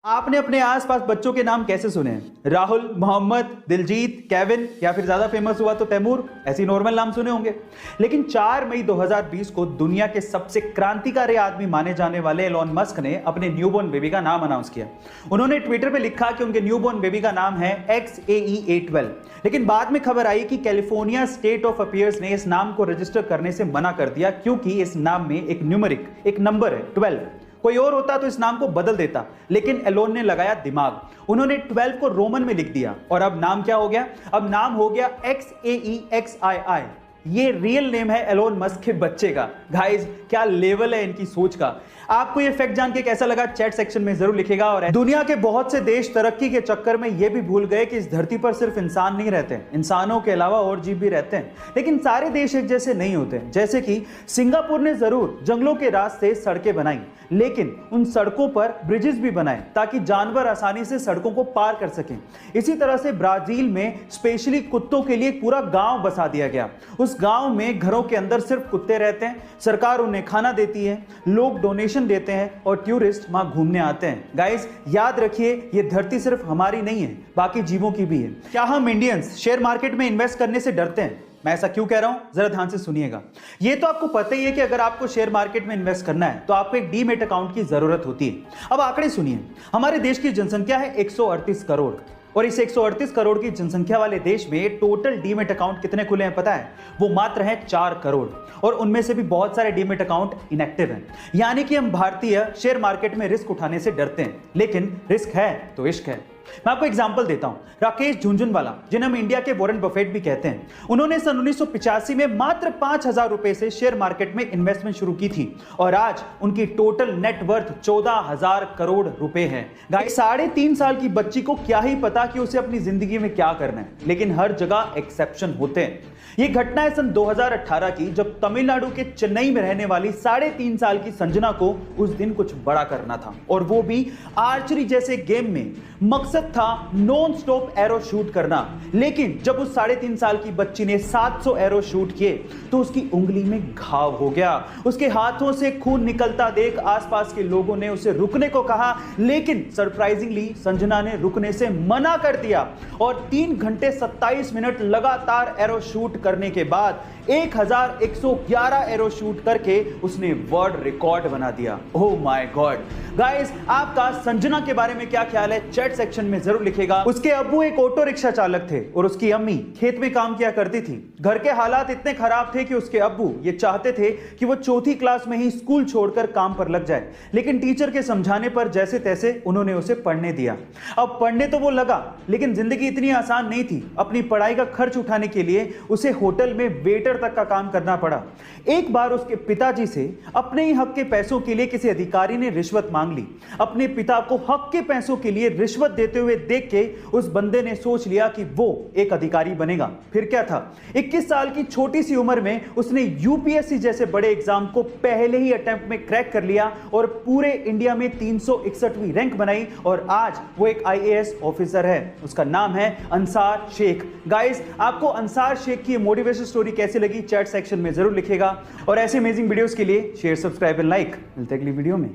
आपने अपने आसपास बच्चों के नाम कैसे सुने हैं? राहुल, मोहम्मद, दिलजीत, केविन या फिर ज्यादा फेमस हुआ तो तैमूर, ऐसी नॉर्मल नाम सुने होंगे। लेकिन 4 मई 2020 को दुनिया के सबसे क्रांतिकारी आदमी माने जाने वाले एलोन मस्क ने अपने न्यूबॉर्न बेबी का नाम अनाउंस किया। उन्होंने ट्विटर पे लिखा कि उनके न्यूबॉर्न बेबी का नाम है XAE-A12। लेकिन बाद में खबर आई कि कैलिफोर्निया स्टेट ऑफ अफेयर्स ने इस नाम को रजिस्टर करने से मना कर दिया, क्योंकि इस नाम में एक न्यूमेरिक, एक नंबर है 12। कोई और होता तो इस नाम को बदल देता, लेकिन एलोन ने लगाया दिमाग। उन्होंने 12 को रोमन में लिख दिया और अब नाम क्या हो गया? अब नाम हो गया XAEXII। ये रियल नेम है एलोन मस्क के बच्चे का। गाइस, क्या लेवल है इनकी सोच का। आपको ये फैक्ट जान के कैसा लगा चैट सेक्शन में जरूर लिखेगा। और दुनिया के बहुत से देश तरक्की के चक्कर में ये भी भूल गए कि इस धरती पर सिर्फ इंसान नहीं रहते, इंसानों के अलावा और जीव भी रहते हैं। लेकिन सारे देश एक जैसे नहीं होते। जैसे कि सिंगापुर ने जरूर जंगलों के रास्ते सड़कें बनाई, लेकिन उन सड़कों पर ब्रिजेस भी बनाए ताकि जानवर आसानी से सड़कों को पार कर सकें। इसी तरह से ब्राजील में स्पेशली कुत्तों के लिए एक पूरा गांव बसा दिया गया। उस गांव में घरों के अंदर सिर्फ कुत्ते रहते हैं, सरकार उन्हें खाना देती है, लोग डोनेशन देते हैं और टूरिस्ट वहां घूमने आते हैं। गाइस, याद रखिए, ये धरती सिर्फ हमारी नहीं है, बाकी जीवों की भी है। क्या हम इंडियंस शेयर मार्केट में इन्वेस्ट करने से डरते हैं? मैं ऐसा क्यों कह रहा हूं, जरा ध्यान से सुनिएगा। ये तो आपको पता ही है कि अगर आपको शेयर मार्केट में इन्वेस्ट करना है तो आपको एक डीमैट अकाउंट की जरूरत होती है। अब आंकड़े सुनिए। हमारे देश की जनसंख्या है 138 करोड़ और इस 138 करोड़ की जनसंख्या वाले देश में टोटल डीमैट अकाउंट कितने खुले हैं पता है? वो मात्र हैं 4 करोड़ और उनमें से भी बहुत सारे डीमैट अकाउंट इनएक्टिव हैं। यानी कि हम भारतीय शेयर मार्केट में रिस्क उठाने से डरते हैं, लेकिन रिस्क है तो इश्क है। मैं आपको एग्जांपल देता हूं। राकेश झुनझुनवाला, जिन्हें हम इंडिया के वॉरेन बफेट भी कहते हैं, उन्होंने सन 1985 में मात्र 5,000 रुपए से शेयर मार्केट में इन्वेस्टमेंट शुरू की थी और आज उनकी टोटल नेट वर्थ 14,000 करोड़ रुपए है। गाइस, 3.5 साल की बच्ची को क्या ही पता कि उसे अपनी जिंदगी में क्या करना है, लेकिन हर जगह एक्सेप्शन होते हैं। यह घटना है सन 2018 की, जब तमिलनाडु के चेन्नई में रहने वाली 3.5 साल की संजना को उस दिन कुछ बड़ा करना था, और वो भी आर्चरी जैसे गेम में। मकसद था नॉन स्टॉप एरो शूट करना। लेकिन जब उस 3.5 साल की बच्ची ने 700 एरो शूट किए तो उसकी उंगली में घाव हो गया। उसके हाथों से खून निकलता देख आसपास के लोगों ने उसे रुकने को कहा, लेकिन सरप्राइजिंगली संजना ने रुकने से मना कर दिया और 3 घंटे 27 मिनट लगातार एरो शूट करने के बाद 1111 एरो शूट करके उसने वर्ल्ड रिकॉर्ड बना दिया। Oh my God. गाइस, आपका संजना के बारे में क्या ख्याल है चैट सेक्शन में जरूर लिखेगा। उसके अब्बू एक ऑटो रिक्शा चालक थे और उसकी अम्मी खेत में काम किया करती थी। घर के हालात इतने खराब थे कि उसके अब्बू ये चाहते थे कि वो 4th क्लास में ही स्कूल छोड़कर काम पर लग जाए, लेकिन टीचर के समझाने पर जैसे तैसे उन्होंने उसे पढ़ने दिया। अब पढ़ने तो वो लगा, लेकिन जिंदगी इतनी आसान नहीं थी। अपनी पढ़ाई का खर्च उठाने के लिए उसे होटल में वेटर तक का काम करना पड़ा। एक बार उसके पिताजी से अपने ही हक के पैसों के लिए किसी अधिकारी ने रिश्वत मांग ली। अपने पिता को हक के पैसों के लिए रिश्वत देते हुए देख के उस बंदे ने सोच लिया कि वो एक अधिकारी बनेगा। फिर क्या था, 21 साल की छोटी सी उम्र में उसने यूपीएससी जैसे बड़े एग्जाम को पहले ही अटेम्प्ट में क्रैक कर लिया और पूरे इंडिया में 361वीं रैंक बनाई और आज वो एक IAS ऑफिसर है। उसका नाम है अंसार शेख। गाइस, आपको अंसार शेख की मोटिवेशन स्टोरी कैसी लगी चैट सेक्शन में जरूर लिखेगा और ऐसे अमेजिंग वीडियोस के लिए शेयर, सब्सक्राइब एंड लाइक। मिलते हैं अगली वीडियो में।